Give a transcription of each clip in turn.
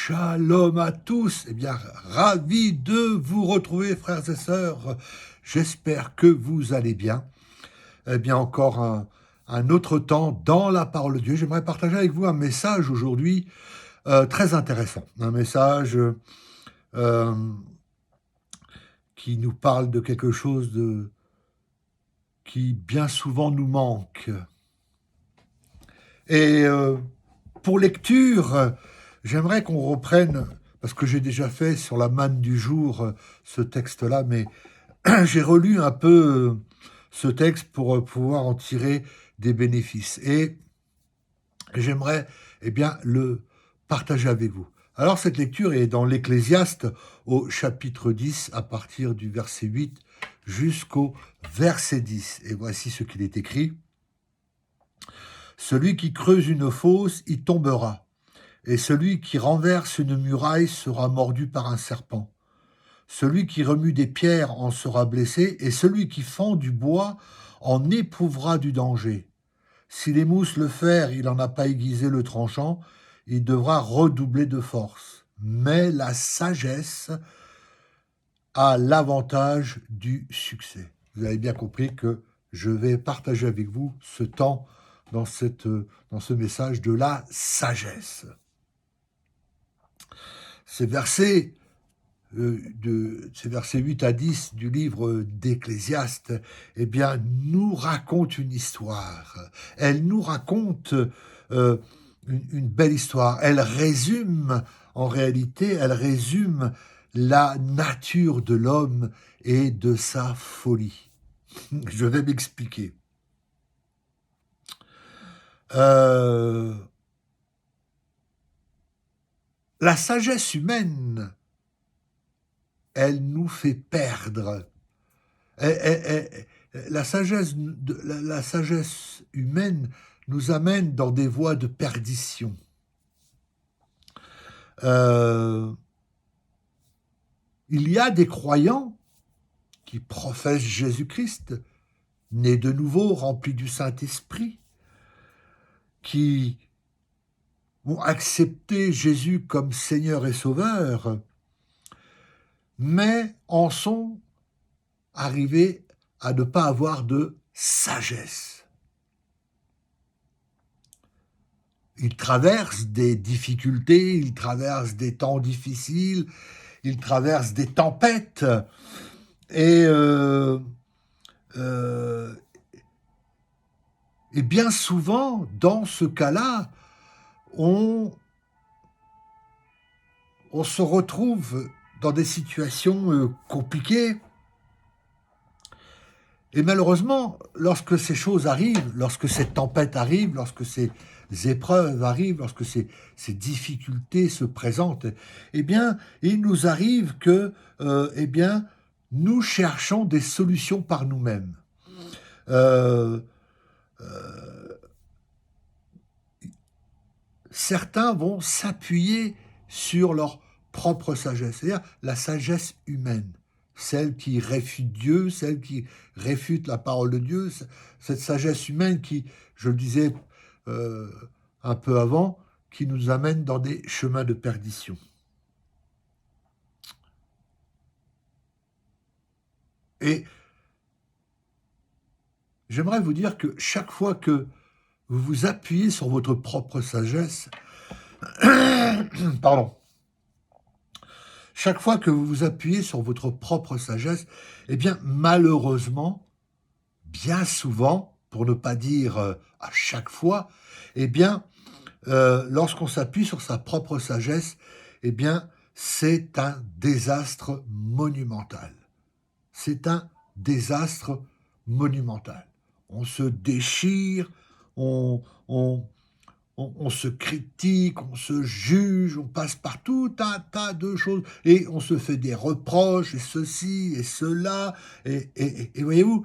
Shalom à tous, eh bien, ravi de vous retrouver, frères et sœurs. J'espère que vous allez bien. Eh bien, encore un autre temps dans la parole de Dieu. J'aimerais partager avec vous un message aujourd'hui très intéressant. Un message euh, qui nous parle de quelque chose qui bien souvent nous manque. Et pour lecture, j'aimerais qu'on reprenne, parce que j'ai déjà fait sur la manne du jour ce texte-là, mais j'ai relu un peu ce texte pour pouvoir en tirer des bénéfices. Et j'aimerais bien le partager avec vous. Alors cette lecture est dans l'Ecclésiaste au chapitre 10 à partir du verset 8 jusqu'au verset 10. Et voici ce qu'il est écrit. Celui qui creuse une fosse y tombera, et celui qui renverse une muraille sera mordu par un serpent. Celui qui remue des pierres en sera blessé, et celui qui fend du bois en éprouvera du danger. S'il émousse le fer, il n'en a pas aiguisé le tranchant, il devra redoubler de force. Mais la sagesse a l'avantage du succès. Vous avez bien compris que je vais partager avec vous ce temps dans ce message de la sagesse. Ces versets ces versets 8 à 10 du livre d'Ecclésiaste, eh bien, nous racontent une histoire. Elle nous raconte une belle histoire. En réalité, elle résume la nature de l'homme et de sa folie. Je vais m'expliquer. La sagesse humaine, elle nous fait perdre. La sagesse humaine nous amène dans des voies de perdition. Il y a des croyants qui professent Jésus-Christ, nés de nouveau, remplis du Saint-Esprit, qui ont accepté Jésus comme Seigneur et Sauveur, mais en sont arrivés à ne pas avoir de sagesse. Ils traversent des difficultés, ils traversent des temps difficiles, ils traversent des tempêtes, et bien souvent, dans ce cas-là, on se retrouve dans des situations compliquées. Et malheureusement, lorsque ces choses arrivent, lorsque ces tempêtes arrivent, lorsque ces épreuves arrivent, lorsque ces difficultés se présentent, eh bien, il nous arrive que, nous cherchons des solutions par nous-mêmes. Certains vont s'appuyer sur leur propre sagesse, c'est-à-dire la sagesse humaine, celle qui réfute Dieu, celle qui réfute la parole de Dieu, cette sagesse humaine qui, je le disais un peu avant, qui nous amène dans des chemins de perdition. Et j'aimerais vous dire que chaque fois que vous vous appuyez sur votre propre sagesse, pardon, chaque fois que vous vous appuyez sur votre propre sagesse, eh bien, malheureusement, bien souvent, pour ne pas dire à chaque fois, eh bien, lorsqu'on s'appuie sur sa propre sagesse, eh bien, c'est un désastre monumental. C'est un désastre monumental. On se déchire, on se critique, on se juge, on passe par tout un tas de choses, et on se fait des reproches, et ceci, et cela, et voyez-vous,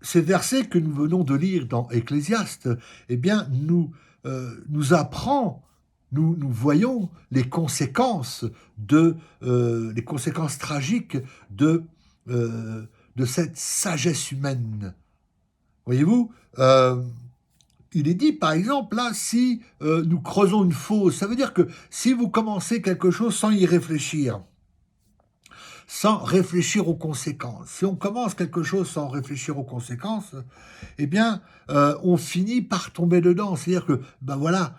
ces versets que nous venons de lire dans Ecclésiaste, eh bien, nous apprend, nous voyons les conséquences les conséquences tragiques de cette sagesse humaine. Voyez-vous, il est dit, par exemple, là, si nous creusons une fosse, ça veut dire que si vous commencez quelque chose sans réfléchir aux conséquences, si on commence quelque chose sans réfléchir aux conséquences, eh bien, on finit par tomber dedans. C'est-à-dire que, ben voilà,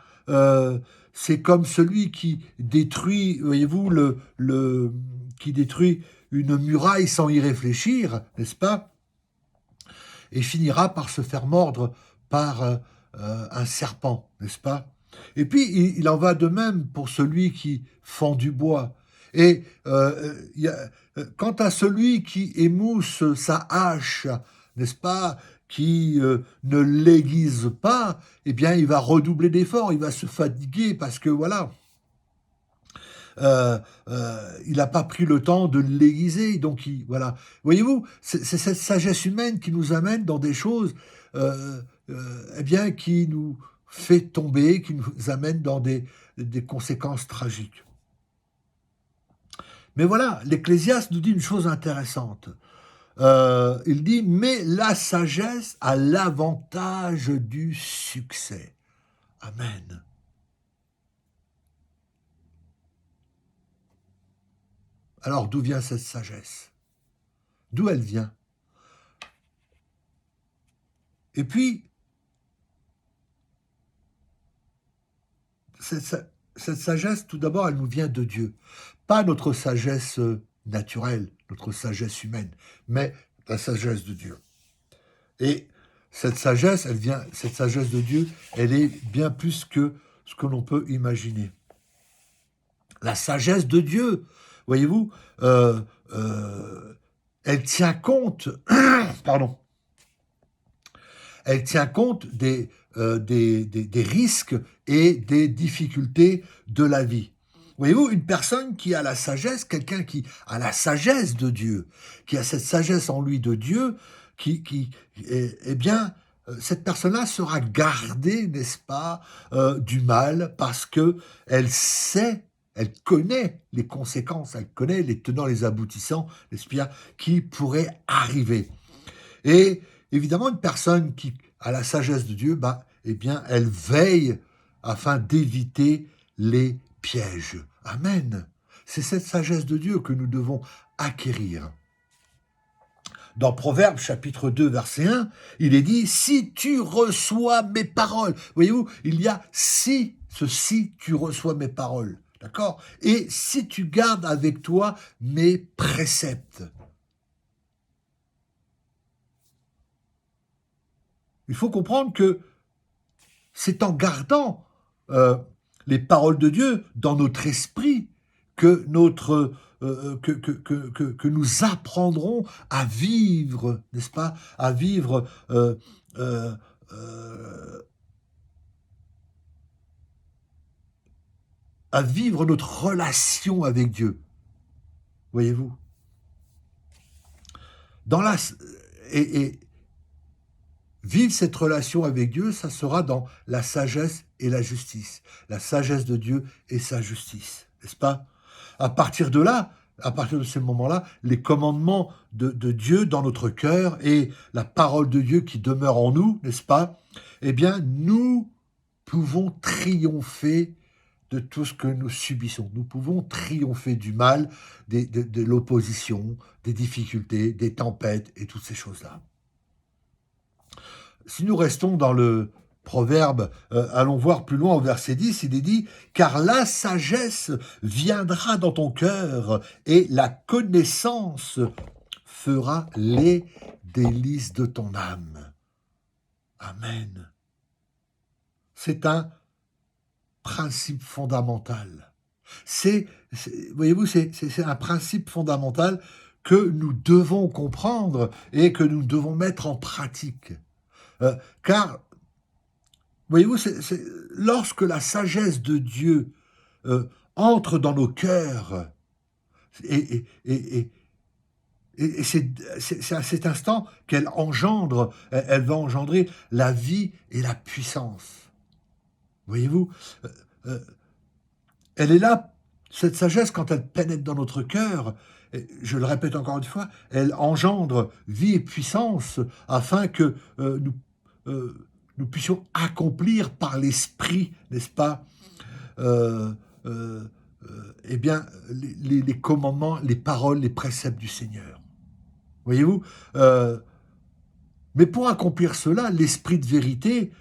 c'est comme celui qui détruit, voyez-vous, qui détruit une muraille sans y réfléchir, n'est-ce pas? Et finira par se faire mordre par un serpent, n'est-ce pas? Et puis, il en va de même pour celui qui fend du bois. Et quant à celui qui émousse sa hache, n'est-ce pas, qui ne l'aiguise pas, eh bien, il va redoubler d'efforts, il va se fatiguer parce que, voilà, il n'a pas pris le temps de l'aiguiser. Donc, voilà. Voyez-vous, c'est cette sagesse humaine qui nous amène dans des choses, eh bien, qui nous fait tomber, qui nous amène dans des conséquences tragiques. Mais voilà, l'Ecclésiaste nous dit une chose intéressante. Il dit, mais la sagesse a l'avantage du succès. Amen. Alors, d'où vient cette sagesse? D'où elle vient? Et puis, cette sagesse, tout d'abord, elle nous vient de Dieu. Pas notre sagesse naturelle, notre sagesse humaine, mais la sagesse de Dieu. Et cette sagesse de Dieu, elle est bien plus que ce que l'on peut imaginer. La sagesse de Dieu, voyez-vous, elle tient compte, pardon, elle tient compte des risques et des difficultés de la vie. Voyez-vous, une personne qui a la sagesse, quelqu'un qui a la sagesse de Dieu, qui a cette sagesse en lui de Dieu, eh bien, cette personne-là sera gardée, n'est-ce pas, du mal, parce que elle sait, elle connaît les conséquences, elle connaît les tenants, les aboutissants, n'est-ce bien, qui pourraient arriver. Et évidemment, une personne qui a la sagesse de Dieu, eh bien, elle veille afin d'éviter les pièges. Amen. C'est cette sagesse de Dieu que nous devons acquérir. Dans Proverbes chapitre 2, verset 1, il est dit « Si tu reçois mes paroles ». Voyez-vous, il y a « si », ce « si tu reçois mes paroles ». D'accord? Et « si tu gardes avec toi mes préceptes ». Il faut comprendre que c'est en gardant les paroles de Dieu dans notre esprit que nous apprendrons à vivre, n'est-ce pas, à vivre notre relation avec Dieu. Voyez-vous, vivre cette relation avec Dieu, ça sera dans la sagesse et la justice. La sagesse de Dieu et sa justice, n'est-ce pas? À partir de là, à partir de ce moment-là, les commandements de Dieu dans notre cœur et la parole de Dieu qui demeure en nous, n'est-ce pas? Eh bien, nous pouvons triompher de tout ce que nous subissons. Nous pouvons triompher du mal, de l'opposition, des difficultés, des tempêtes et toutes ces choses-là. Si nous restons dans le proverbe, allons voir plus loin au verset 10, il est dit « Car la sagesse viendra dans ton cœur et la connaissance fera les délices de ton âme. » Amen. C'est un principe fondamental. Voyez-vous, c'est un principe fondamental que nous devons comprendre et que nous devons mettre en pratique. Car, voyez-vous, lorsque la sagesse de Dieu entre dans nos cœurs, et c'est à cet instant qu'elle engendre, elle va engendrer la vie et la puissance. Voyez-vous, elle est là, cette sagesse, quand elle pénètre dans notre cœur, je le répète encore une fois, elle engendre vie et puissance afin que nous puissions accomplir par l'Esprit, n'est-ce pas, euh, euh, eh bien, les commandements, les paroles, les préceptes du Seigneur. Voyez-vous. Mais pour accomplir cela, l'Esprit de vérité,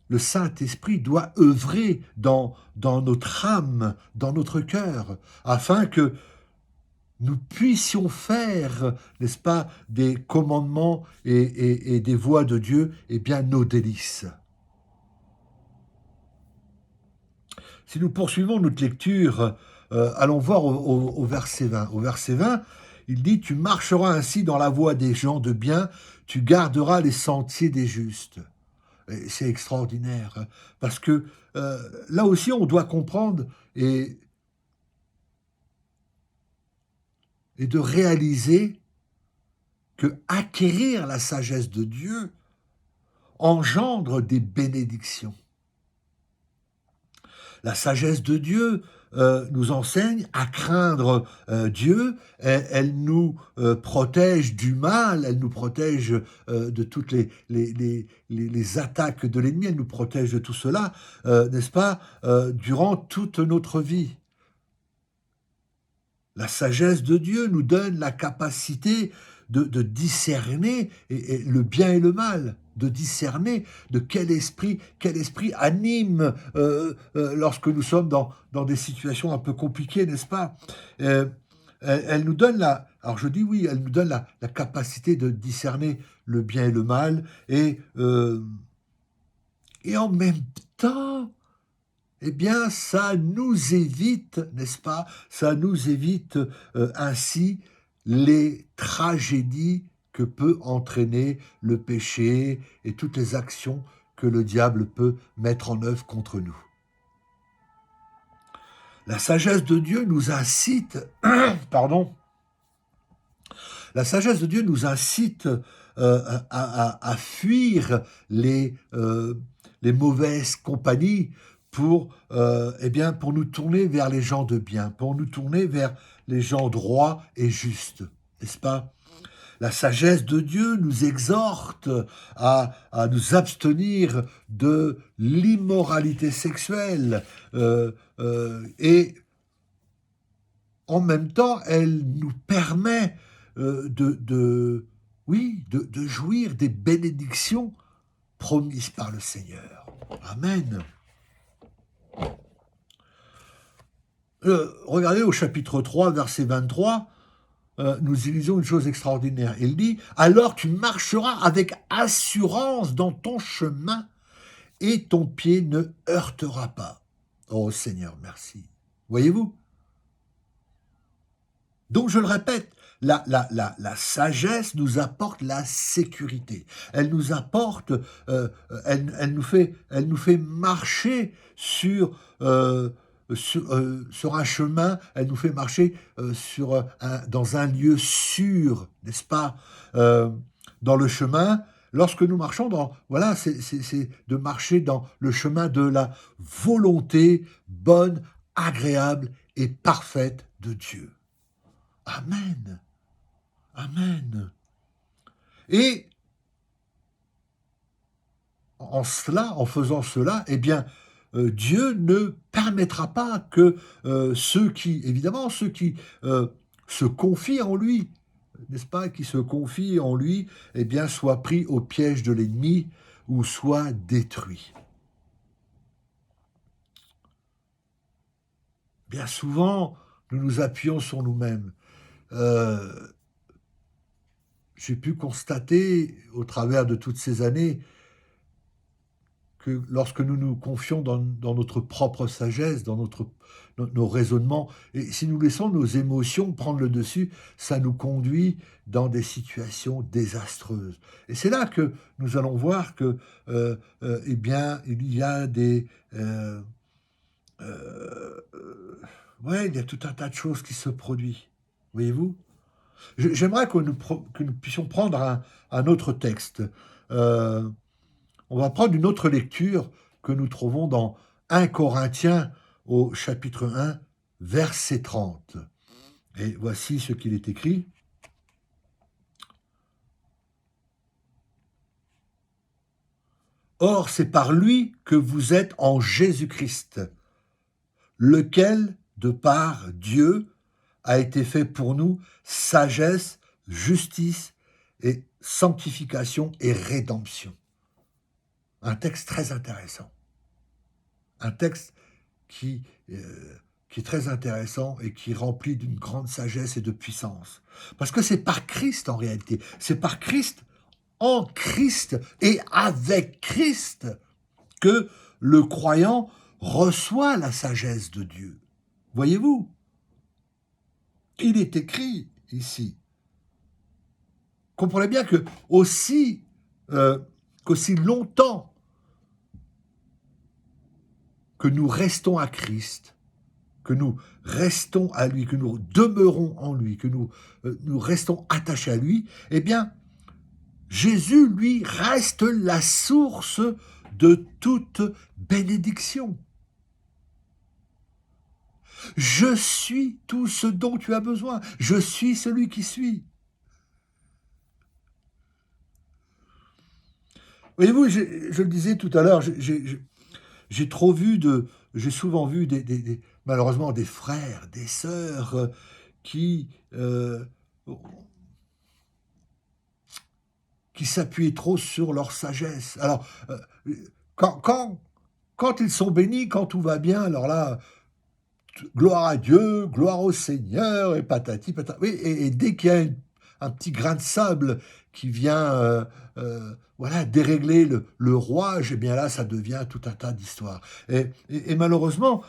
le Saint-Esprit doit œuvrer dans notre âme, dans notre cœur, afin que nous puissions faire, n'est-ce pas, des commandements et des voies de Dieu, eh bien, nos délices. Si nous poursuivons notre lecture, allons voir au verset 20. Au verset 20, il dit « Tu marcheras ainsi dans la voie des gens de bien, tu garderas les sentiers des justes. » C'est extraordinaire, parce que là aussi, on doit comprendre et de réaliser que acquérir la sagesse de Dieu engendre des bénédictions. La sagesse de Dieu nous enseigne à craindre Dieu, elle nous protège du mal, elle nous protège de toutes les attaques de l'ennemi, elle nous protège de tout cela, n'est-ce pas, durant toute notre vie. La sagesse de Dieu nous donne la capacité de discerner le bien et le mal, de discerner de quel esprit anime lorsque nous sommes dans des situations un peu compliquées, n'est-ce pas. Elle nous donne alors je dis oui, elle nous donne la capacité de discerner le bien et le mal, et en même temps, eh bien, ça nous évite, n'est-ce pas, ça nous évite ainsi les tragédies que peut entraîner le péché et toutes les actions que le diable peut mettre en œuvre contre nous. La sagesse de Dieu nous incite, la sagesse de Dieu nous incite à fuir les mauvaises compagnies, pour nous tourner vers les gens de bien, pour nous tourner vers les gens droits et justes, n'est-ce pas? La sagesse de Dieu nous exhorte à nous abstenir de l'immoralité sexuelle, et en même temps, elle nous permet de jouir des bénédictions promises par le Seigneur. Amen. Regardez au chapitre 3, verset 23, nous y lisons une chose extraordinaire. Il dit « Alors tu marcheras avec assurance dans ton chemin et ton pied ne heurtera pas. » Oh Seigneur, merci. Voyez-vous? Donc je le répète, la sagesse nous apporte la sécurité. Elle nous apporte, elle nous fait marcher sur un chemin, elle nous fait marcher dans un lieu sûr, n'est-ce pas, dans le chemin. Lorsque nous marchons c'est de marcher dans le chemin de la volonté bonne, agréable et parfaite de Dieu. Amen. Amen. Et en faisant cela, eh bien, Dieu ne permettra pas que ceux qui se confient en lui, n'est-ce pas, qui se confient en lui, eh bien, soient pris au piège de l'ennemi ou soient détruits. Bien souvent, nous nous appuyons sur nous-mêmes. J'ai pu constater au travers de toutes ces années que lorsque nous nous confions dans notre propre sagesse, dans nos raisonnements, et si nous laissons nos émotions prendre le dessus, ça nous conduit dans des situations désastreuses. Et c'est là que nous allons voir que, il y a il y a tout un tas de choses qui se produisent. Voyez-vous? J'aimerais que nous puissions prendre un autre texte. On va prendre une autre lecture que nous trouvons dans 1 Corinthiens au chapitre 1, verset 30. Et voici ce qu'il est écrit. Or, c'est par lui que vous êtes en Jésus-Christ, lequel, de par Dieu, a été fait pour nous sagesse, justice et sanctification et rédemption. Un texte très intéressant. Un texte qui est très intéressant et qui est rempli d'une grande sagesse et de puissance. Parce que c'est par Christ en réalité. C'est par Christ, en Christ et avec Christ que le croyant reçoit la sagesse de Dieu. Voyez-vous, il est écrit ici. Comprenez bien que qu'aussi longtemps que nous restons à Christ, que nous restons à lui, que nous demeurons en lui, que nous restons attachés à lui, eh bien, Jésus, lui, reste la source de toute bénédiction. Je suis tout ce dont tu as besoin. Je suis celui qui suis. Voyez-vous, je le disais tout à l'heure, j'ai souvent vu malheureusement des frères, des sœurs qui s'appuyaient trop sur leur sagesse. Alors, quand ils sont bénis, quand tout va bien, alors là, gloire à Dieu, gloire au Seigneur, et patati patata. Oui, et dès qu'il y a un petit grain de sable qui vient voilà, dérégler le rouage, eh bien là, ça devient tout un tas d'histoires. Et malheureusement,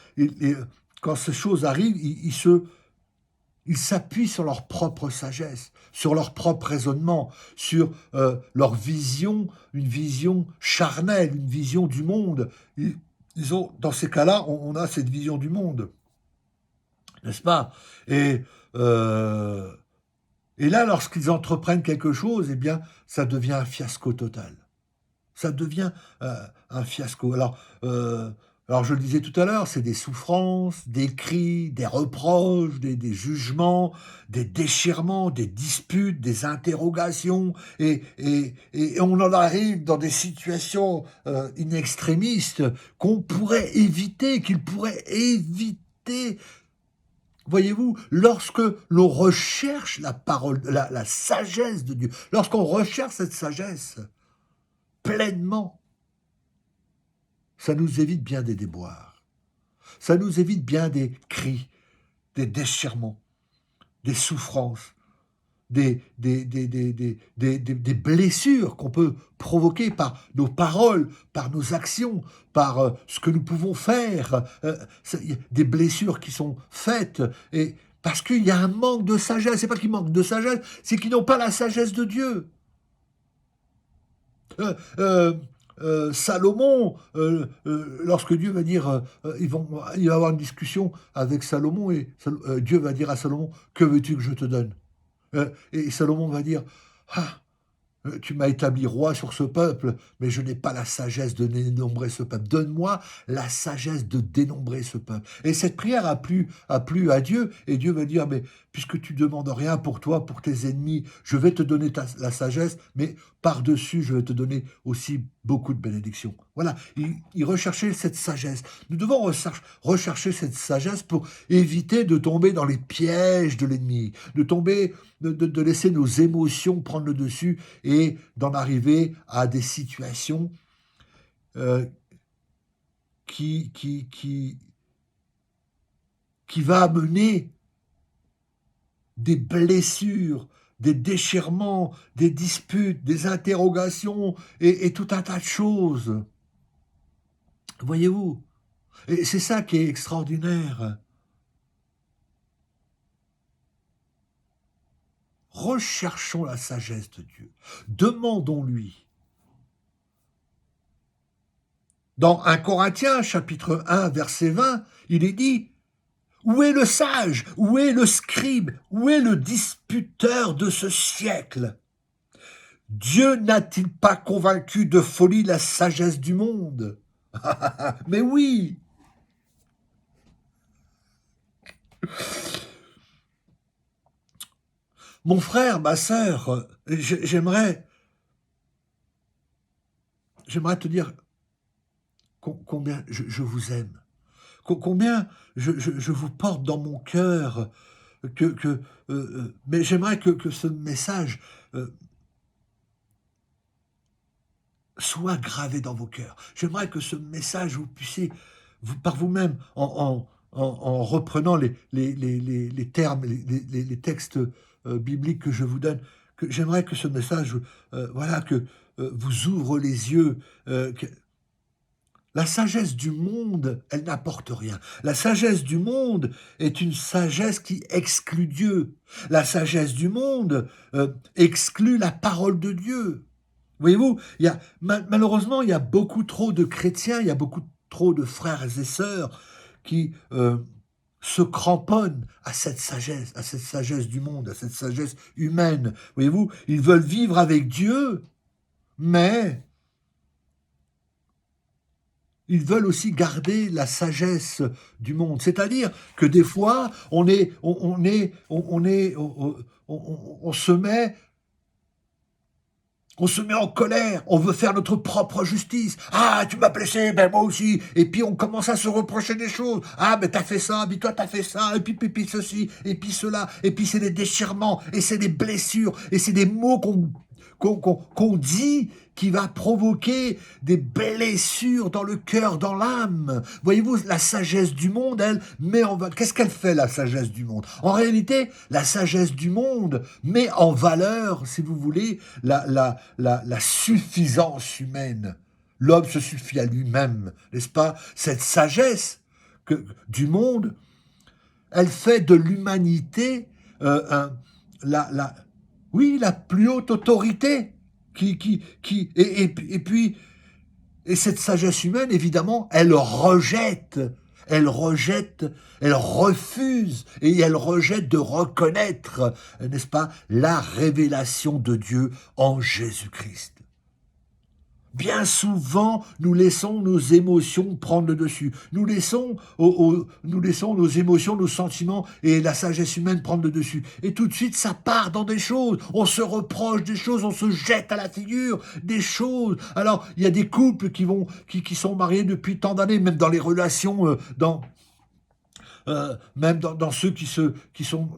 quand ces choses arrivent, ils s'appuient sur leur propre sagesse, sur leur propre raisonnement, sur leur vision, une vision charnelle, une vision du monde. Ils ont, dans ces cas-là, on a cette vision du monde. N'est-ce pas? Et là, lorsqu'ils entreprennent quelque chose, eh bien, ça devient un fiasco total. Ça devient un fiasco. Alors, je le disais tout à l'heure, c'est des souffrances, des cris, des reproches, des jugements, des déchirements, des disputes, des interrogations, et on en arrive dans des situations inextrémistes qu'on pourrait éviter, qu'ils pourraient éviter. Voyez-vous, lorsque l'on recherche la parole, la sagesse de Dieu, lorsqu'on recherche cette sagesse pleinement, ça nous évite bien des déboires. Ça nous évite bien des cris, des déchirements, des souffrances, des blessures qu'on peut provoquer par nos paroles, par nos actions, par ce que nous pouvons faire, des blessures qui sont faites, et parce qu'il y a un manque de sagesse. C'est pas qu'ils manquent de sagesse, c'est qu'ils n'ont pas la sagesse de Dieu. Salomon, lorsque Dieu va dire, il va y avoir une discussion avec Salomon, et Dieu va dire à Salomon, que veux-tu que je te donne? Et Salomon va dire, ah, tu m'as établi roi sur ce peuple, mais je n'ai pas la sagesse de dénombrer ce peuple. Donne-moi la sagesse de dénombrer ce peuple. Et cette prière a plu à Dieu, et Dieu va dire, mais puisque tu demandes rien pour toi, pour tes ennemis, je vais te donner la sagesse, mais par-dessus, je vais te donner aussi beaucoup de bénédictions. Voilà, il recherchait cette sagesse. Nous devons rechercher cette sagesse pour éviter de tomber dans les pièges de l'ennemi, de laisser nos émotions prendre le dessus et d'en arriver à des situations qui va amener des blessures, des déchirements, des disputes, des interrogations et tout un tas de choses. Voyez-vous? Et c'est ça qui est extraordinaire. Recherchons la sagesse de Dieu. Demandons-lui. Dans 1 Corinthiens, chapitre 1, verset 20, il est dit, où est le sage? Où est le scribe? Où est le disputeur de ce siècle? Dieu n'a-t-il pas convaincu de folie la sagesse du monde? Mais oui! Mon frère, ma sœur, j'aimerais te dire combien je vous aime, combien je vous porte dans mon cœur, mais j'aimerais que ce message soit gravé dans vos cœurs. J'aimerais que ce message, vous puissiez, par vous-même, en reprenant les termes, les textes bibliques que je vous donne, que j'aimerais que ce message, voilà, que vous ouvre les yeux. La sagesse du monde, elle n'apporte rien. La sagesse du monde est une sagesse qui exclut Dieu. La sagesse du monde exclut la parole de Dieu. Voyez-vous, malheureusement, il y a beaucoup trop de chrétiens, il y a beaucoup trop de frères et sœurs qui se cramponnent à cette sagesse du monde, à cette sagesse humaine. Voyez-vous, ils veulent vivre avec Dieu, mais ils veulent aussi garder la sagesse du monde. C'est-à-dire que des fois, on se met en colère, on veut faire notre propre justice. Ah, tu m'as blessé, ben moi aussi. Et puis on commence à se reprocher des choses. Ah, mais t'as fait ça, puis toi t'as fait ça, et puis ceci, et puis cela, et puis c'est des déchirements, et c'est des blessures, et c'est des mots qu'on dit qui va provoquer des blessures dans le cœur, dans l'âme. Voyez-vous, la sagesse du monde, elle, met en valeur. Qu'est-ce qu'elle fait, la sagesse du monde? En réalité, la sagesse du monde met en valeur, si vous voulez, la suffisance humaine. L'homme se suffit à lui-même, n'est-ce pas? Cette sagesse du monde, elle fait de l'humanité oui, la plus haute autorité. Et cette sagesse humaine, évidemment, elle refuse et elle rejette de reconnaître, n'est-ce pas, la révélation de Dieu en Jésus-Christ. Bien souvent, nous laissons nos émotions prendre le dessus. Nous laissons nos émotions, nos sentiments et la sagesse humaine prendre le dessus. Et tout de suite, ça part dans des choses. On se reproche des choses, on se jette à la figure des choses. Alors, il y a des couples qui sont mariés depuis tant d'années, même dans les relations, même dans ceux qui sont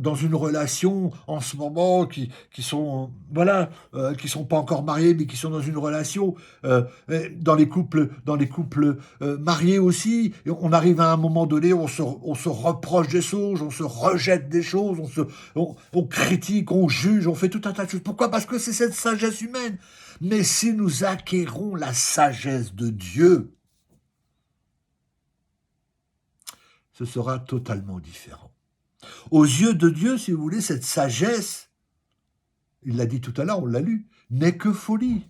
dans une relation en ce moment, qui sont voilà, qui sont pas encore mariés, mais qui sont dans une relation, dans les couples mariés aussi, et on arrive à un moment donné, on se reproche des choses, on se rejette des choses, on critique, on juge, on fait tout un tas de choses. Pourquoi? Parce que c'est cette sagesse humaine. Mais si nous acquérons la sagesse de Dieu, ce sera totalement différent. Aux yeux de Dieu, si vous voulez, cette sagesse, il l'a dit tout à l'heure, on l'a lu, n'est que folie.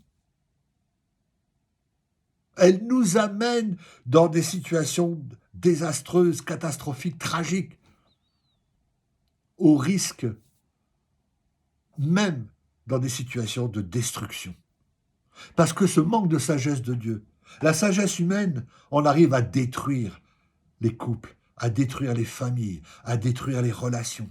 Elle nous amène dans des situations désastreuses, catastrophiques, tragiques, au risque même dans des situations de destruction. Parce que ce manque de sagesse de Dieu, la sagesse humaine, on arrive à détruire les couples, à détruire les familles, à détruire les relations.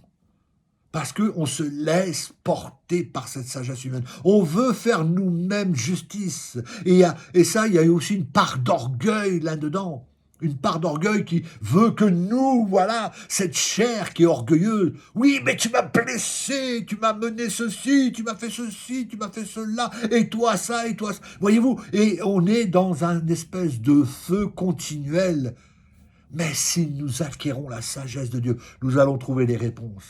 Parce qu'on se laisse porter par cette sagesse humaine. On veut faire nous-mêmes justice. Et ça, il y a aussi une part d'orgueil là-dedans. Une part d'orgueil qui veut que nous, voilà, cette chair qui est orgueilleuse. Oui, mais tu m'as blessé, tu m'as mené ceci, tu m'as fait ceci, tu m'as fait cela, et toi ça, et toi ça. Voyez-vous, et on est dans un espèce de feu continuel. Mais si nous acquérons la sagesse de Dieu, nous allons trouver les réponses.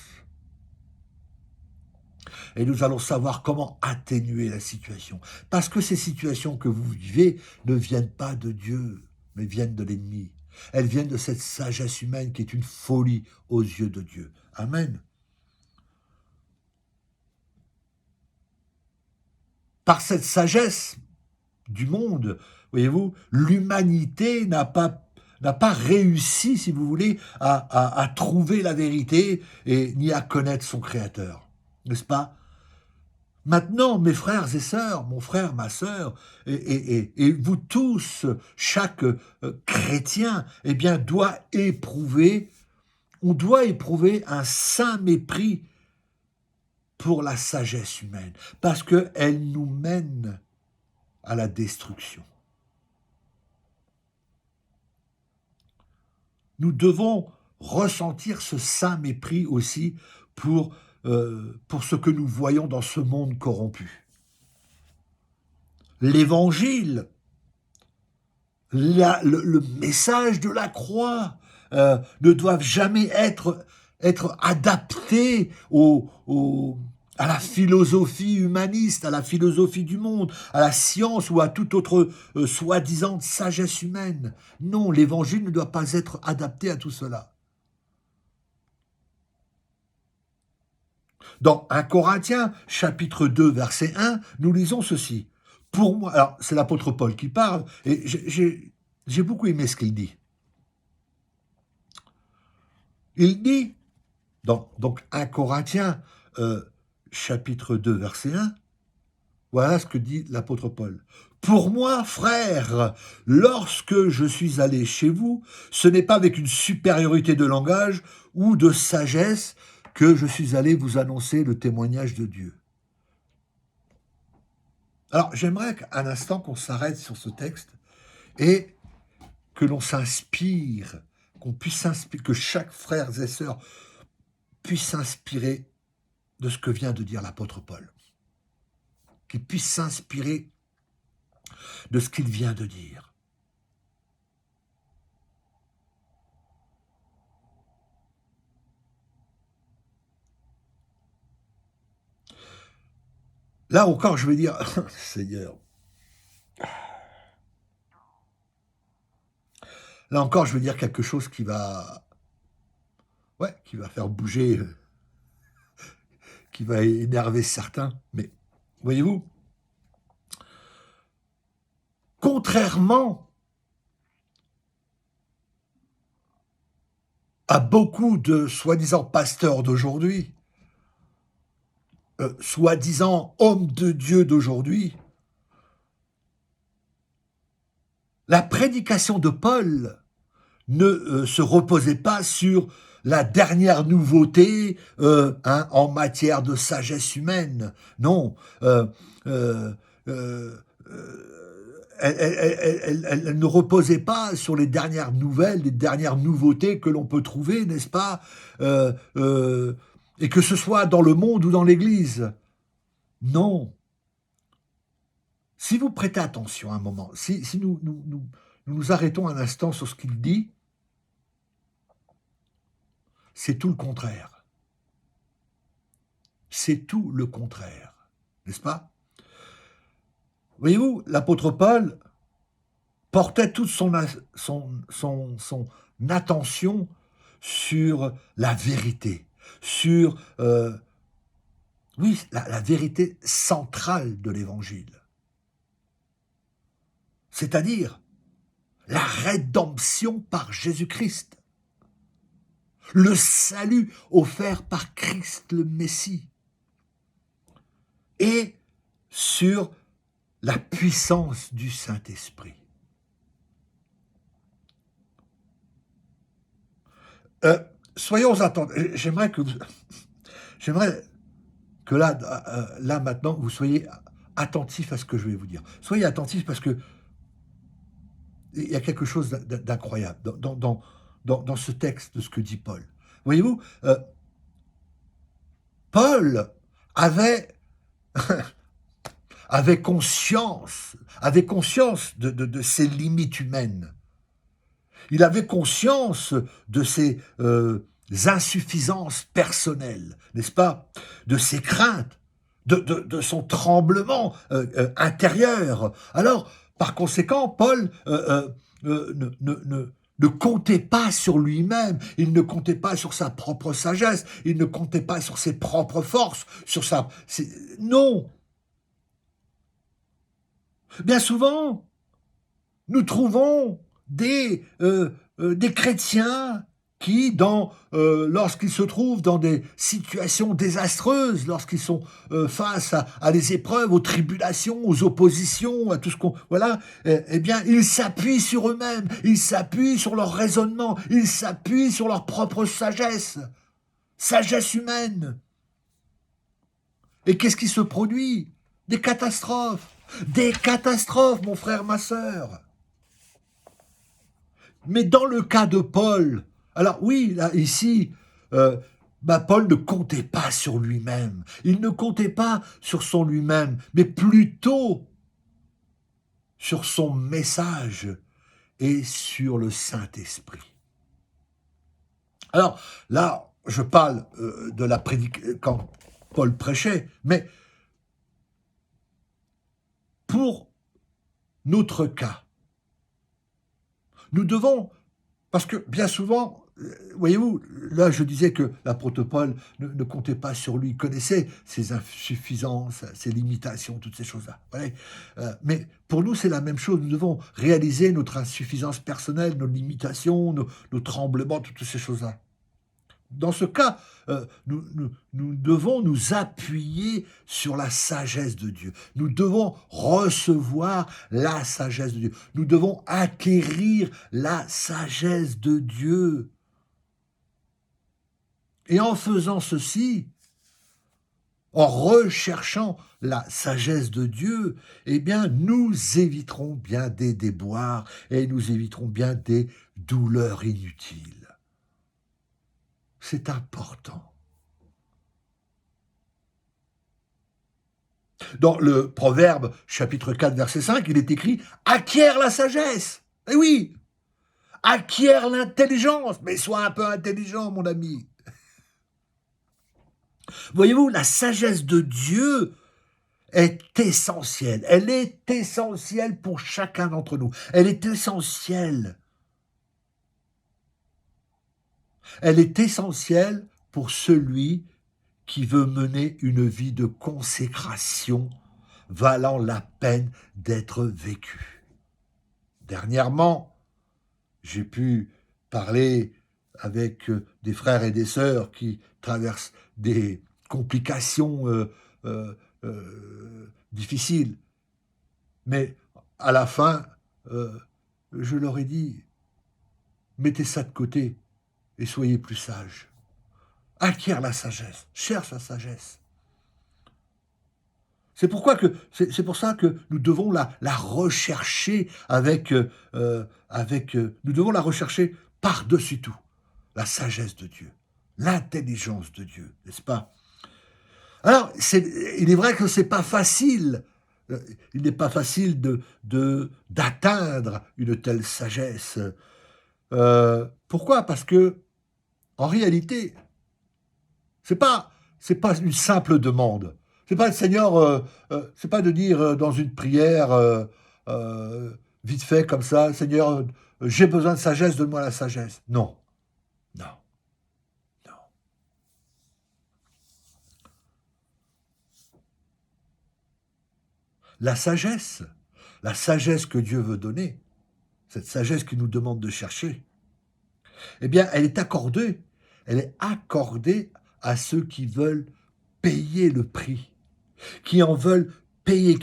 Et nous allons savoir comment atténuer la situation. Parce que ces situations que vous vivez ne viennent pas de Dieu, mais viennent de l'ennemi. Elles viennent de cette sagesse humaine qui est une folie aux yeux de Dieu. Amen. Par cette sagesse du monde, voyez-vous, l'humanité n'a pas réussi, si vous voulez, à trouver la vérité et ni à connaître son Créateur. N'est-ce pas? Maintenant, mes frères et sœurs, mon frère, ma sœur, et vous tous, chaque chrétien, eh bien, on doit éprouver un saint mépris pour la sagesse humaine, parce qu'elle nous mène à la destruction. nous devons ressentir ce saint mépris aussi pour ce que nous voyons dans ce monde corrompu. L'évangile, le message de la croix ne doivent jamais être adaptés à la philosophie humaniste, à la philosophie du monde, à la science ou à toute autre soi-disant sagesse humaine. Non, l'évangile ne doit pas être adapté à tout cela. Dans 1 Corinthiens, chapitre 2, verset 1, nous lisons ceci. Pour moi, alors c'est l'apôtre Paul qui parle, et j'ai beaucoup aimé ce qu'il dit. Il dit, donc 1 Corinthiens, chapitre 2, verset 1, voilà ce que dit l'apôtre Paul. Pour moi, frères, lorsque je suis allé chez vous, ce n'est pas avec une supériorité de langage ou de sagesse que je suis allé vous annoncer le témoignage de Dieu. Alors, j'aimerais qu'un instant qu'on s'arrête sur ce texte et que l'on s'inspire, qu'on puisse s'inspirer, que chaque frère et sœur puisse s'inspirer de ce que vient de dire l'apôtre Paul. Qu'il puisse s'inspirer de ce qu'il vient de dire. Là encore, je vais dire, Seigneur, là encore, je vais dire quelque chose qui va faire bouger, qui va énerver certains. Mais voyez-vous, contrairement à beaucoup de soi-disant pasteurs d'aujourd'hui, soi-disant hommes de Dieu d'aujourd'hui, la prédication de Paul ne se reposait pas sur la dernière nouveauté en matière de sagesse humaine. Non, elle ne reposait pas sur les dernières nouvelles, les dernières nouveautés que l'on peut trouver, n'est-ce pas, et que ce soit dans le monde ou dans l'Église. Non. Si vous prêtez attention un moment, si nous arrêtons un instant sur ce qu'il dit, c'est tout le contraire. C'est tout le contraire, n'est-ce pas? Voyez-vous, l'apôtre Paul portait toute son attention sur la vérité, sur la vérité centrale de l'Évangile. C'est-à-dire la rédemption par Jésus-Christ, le salut offert par Christ le Messie, et sur la puissance du Saint-Esprit. Soyons attentifs. J'aimerais que là maintenant, vous soyez attentifs à ce que je vais vous dire. Soyez attentifs parce que il y a quelque chose d'incroyable dans ce texte de ce que dit Paul. Voyez-vous, Paul avait conscience de ses limites humaines. Il avait conscience de ses insuffisances personnelles, n'est-ce pas? De ses craintes, de son tremblement intérieur. Alors, par conséquent, Paul ne comptait pas sur lui-même, il ne comptait pas sur sa propre sagesse, il ne comptait pas sur ses propres forces, non. Bien souvent, nous trouvons des chrétiens qui, lorsqu'ils se trouvent dans des situations désastreuses, lorsqu'ils sont face à des épreuves, aux tribulations, aux oppositions, à tout ce qu'on... Voilà, eh bien, ils s'appuient sur eux-mêmes, ils s'appuient sur leur raisonnement, ils s'appuient sur leur propre sagesse humaine. Et qu'est-ce qui se produit? Des catastrophes, mon frère, ma sœur. Mais dans le cas de Paul, Alors oui, là, ici, euh, Paul ne comptait pas sur lui-même. Il ne comptait pas sur son lui-même, mais plutôt sur son message et sur le Saint-Esprit. Alors là, je parle de la prédication quand Paul prêchait, mais pour notre cas, nous devons, parce que bien souvent, voyez-vous, là je disais que l'apôtre Paul ne comptait pas sur lui, il connaissait ses insuffisances, ses limitations, toutes ces choses-là. Ouais. Mais pour nous, c'est la même chose, nous devons réaliser notre insuffisance personnelle, nos limitations, nos tremblements, toutes ces choses-là. Dans ce cas, nous devons nous appuyer sur la sagesse de Dieu. Nous devons recevoir la sagesse de Dieu. Nous devons acquérir la sagesse de Dieu. Et en faisant ceci, en recherchant la sagesse de Dieu, eh bien, nous éviterons bien des déboires et nous éviterons bien des douleurs inutiles. C'est important. Dans le Proverbe, chapitre 4, verset 5, il est écrit « Acquiert la sagesse ». Eh oui, acquiert l'intelligence. Mais sois un peu intelligent, mon ami. Voyez-vous, la sagesse de Dieu est essentielle. Elle est essentielle pour chacun d'entre nous. Elle est essentielle. Elle est essentielle pour celui qui veut mener une vie de consécration valant la peine d'être vécue. Dernièrement, j'ai pu parler avec des frères et des sœurs qui traversent des complications difficiles. Mais à la fin, je leur ai dit, mettez ça de côté et soyez plus sages. Acquiert la sagesse, cherche la sagesse. C'est pour ça que nous devons la rechercher nous devons la rechercher par-dessus tout. La sagesse de Dieu, l'intelligence de Dieu, n'est-ce pas? Alors, il est vrai que c'est pas facile. Il n'est pas facile d'atteindre une telle sagesse. Pourquoi? Parce que, en réalité, c'est pas une simple demande. C'est pas le Seigneur, c'est pas de dire dans une prière euh, vite fait comme ça, Seigneur, j'ai besoin de sagesse, donne-moi la sagesse. Non, non, non. La sagesse que Dieu veut donner, cette sagesse qu'il nous demande de chercher, eh bien, elle est accordée à ceux qui veulent payer le prix, qui veulent payer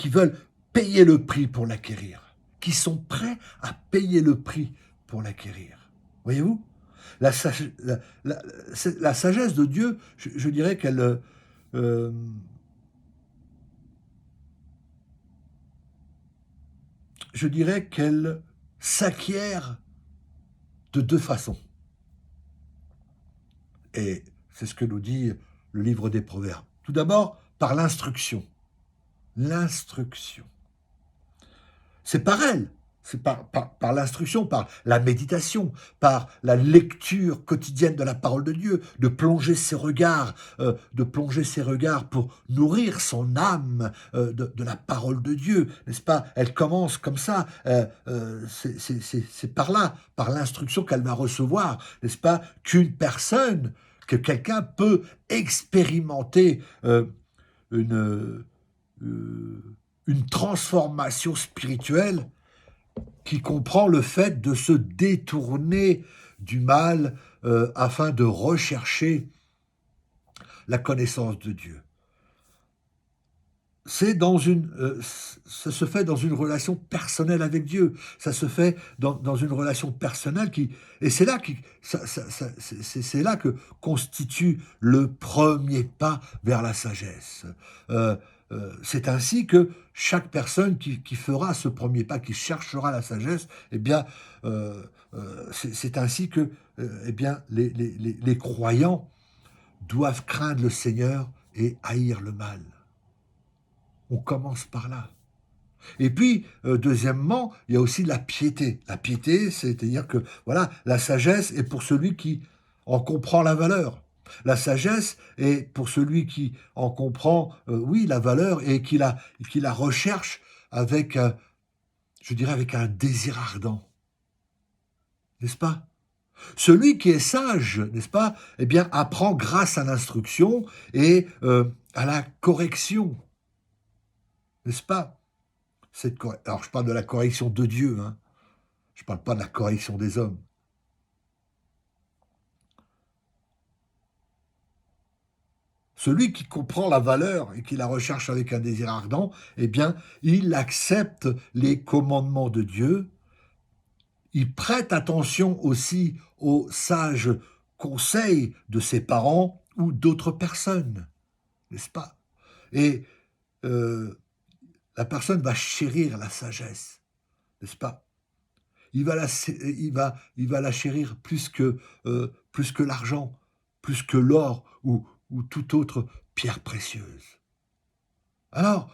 le prix pour l'acquérir, qui sont prêts à payer le prix pour l'acquérir. Voyez-vous, la, la sagesse de Dieu, je dirais qu'elle euh, je dirais qu'elle s'acquiert de deux façons. Et c'est ce que nous dit le livre des Proverbes. Tout d'abord, par l'instruction. L'instruction. C'est par elle, c'est par l'instruction, par la méditation, par la lecture quotidienne de la parole de Dieu, de plonger ses regards pour nourrir son âme de la parole de Dieu, n'est-ce pas? Elle commence comme ça, c'est par là, par l'instruction qu'elle va recevoir, n'est-ce pas? Que quelqu'un peut expérimenter une, une transformation spirituelle qui comprend le fait de se détourner du mal afin de rechercher la connaissance de Dieu. Ça se fait dans une relation personnelle avec Dieu. Ça se fait dans une relation personnelle et c'est là que constitue le premier pas vers la sagesse. C'est ainsi que chaque personne qui fera ce premier pas, qui cherchera la sagesse, eh bien, c'est ainsi que eh bien, les croyants doivent craindre le Seigneur et haïr le mal. On commence par là. Et puis, deuxièmement, il y a aussi la piété. La piété, c'est-à-dire que, voilà, la sagesse est pour celui qui en comprend la valeur. La sagesse est pour celui qui en comprend, oui, la valeur et qui la recherche avec, je dirais, avec un désir ardent. N'est-ce pas? Celui qui est sage, n'est-ce pas, eh bien, apprend grâce à l'instruction et à la correction. N'est-ce pas? Alors, je parle de la correction de Dieu, hein. Je ne parle pas de la correction des hommes. Celui qui comprend la valeur et qui la recherche avec un désir ardent, eh bien, il accepte les commandements de Dieu. Il prête attention aussi aux sages conseils de ses parents ou d'autres personnes, n'est-ce pas? Et la personne va chérir la sagesse, n'est-ce pas? Il va la chérir plus que l'argent, plus que l'or ou toute autre pierre précieuse. Alors,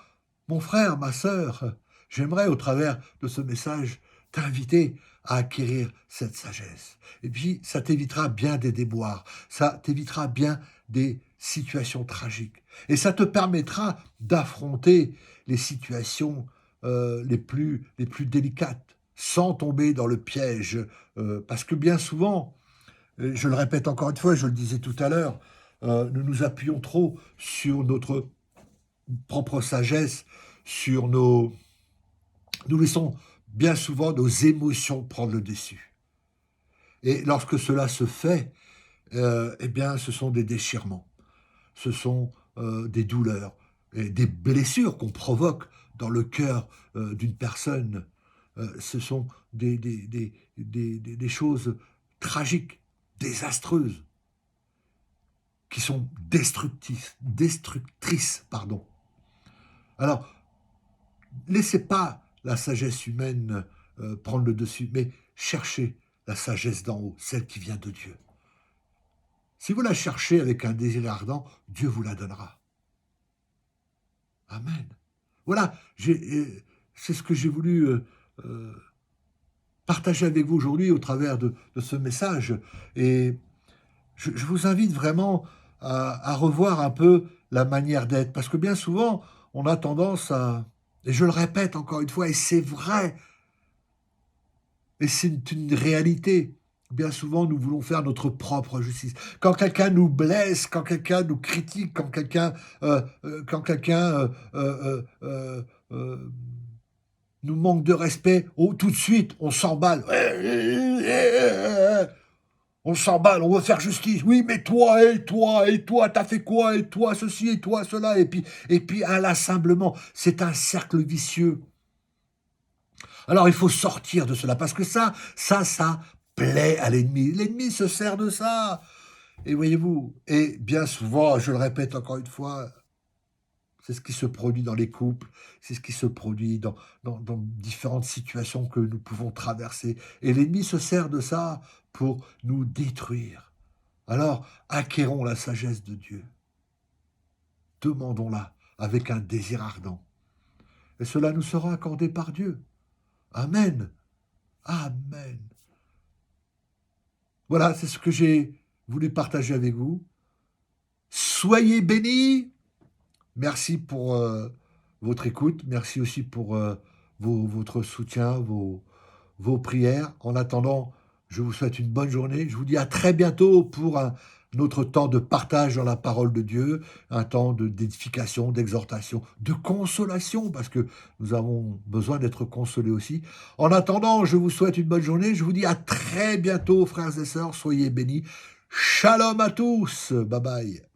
mon frère, ma sœur, j'aimerais au travers de ce message t'inviter à acquérir cette sagesse. Et puis, ça t'évitera bien des déboires, ça t'évitera bien des situations tragiques. Et ça te permettra d'affronter les situations les plus délicates, sans tomber dans le piège. Parce que bien souvent, je le répète encore une fois, je le disais tout à l'heure, nous nous appuyons trop sur notre propre sagesse, sur nos... Nous laissons bien souvent nos émotions prendre le dessus. Et lorsque cela se fait, eh bien, ce sont des déchirements, ce sont des douleurs, et des blessures qu'on provoque dans le cœur d'une personne. Ce sont des choses tragiques, désastreuses, qui sont destructrices, pardon. Alors, laissez pas la sagesse humaine prendre le dessus, mais cherchez la sagesse d'en haut, celle qui vient de Dieu. Si vous la cherchez avec un désir ardent, Dieu vous la donnera. Amen. Voilà, c'est ce que j'ai voulu partager avec vous aujourd'hui au travers de ce message. Et je vous invite vraiment à revoir un peu la manière d'être, parce que bien souvent, on a tendance à... Et je le répète encore une fois, et c'est vrai, et c'est une réalité. Bien souvent, nous voulons faire notre propre justice. Quand quelqu'un nous blesse, quand quelqu'un nous critique, quand quelqu'un nous manque de respect, tout de suite, on s'emballe. On s'emballe, on veut faire justice. Oui, mais toi, t'as fait quoi? Et toi, ceci, et toi, cela. Et puis inlassablement, c'est un cercle vicieux. Alors il faut sortir de cela, parce que ça plaît à l'ennemi. L'ennemi se sert de ça. Et voyez-vous, et bien souvent, je le répète encore une fois, c'est ce qui se produit dans les couples, c'est ce qui se produit dans différentes situations que nous pouvons traverser. Et l'ennemi se sert de ça pour nous détruire. Alors, acquérons la sagesse de Dieu. Demandons-la avec un désir ardent. Et cela nous sera accordé par Dieu. Amen. Amen. Voilà, c'est ce que j'ai voulu partager avec vous. Soyez bénis. Merci pour votre écoute. Merci aussi pour votre soutien, vos prières. En attendant, je vous souhaite une bonne journée. Je vous dis à très bientôt pour un autre temps de partage dans la parole de Dieu, un temps d'édification, d'exhortation, de consolation, parce que nous avons besoin d'être consolés aussi. En attendant, je vous souhaite une bonne journée. Je vous dis à très bientôt, frères et sœurs. Soyez bénis. Shalom à tous. Bye bye.